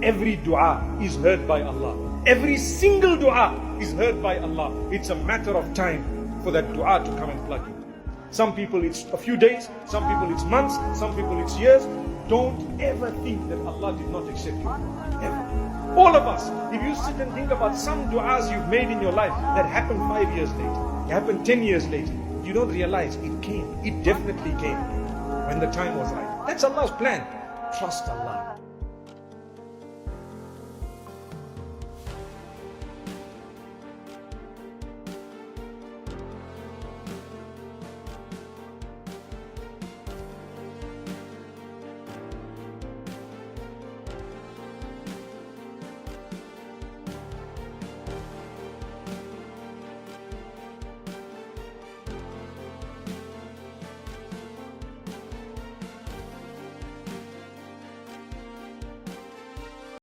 Every dua is heard by Allah. Every single dua is heard by Allah. It's a matter of time for that dua to come and plug in. Some people it's a few days, some people it's months, some people it's years. Don't ever think that Allah did not accept you. Ever. All of us, if you sit and think about some du'as you've made in your life that happened 5 years later, it happened 10 years later, you don't realize it came. It definitely came when the time was right. That's Allah's plan. Trust Allah.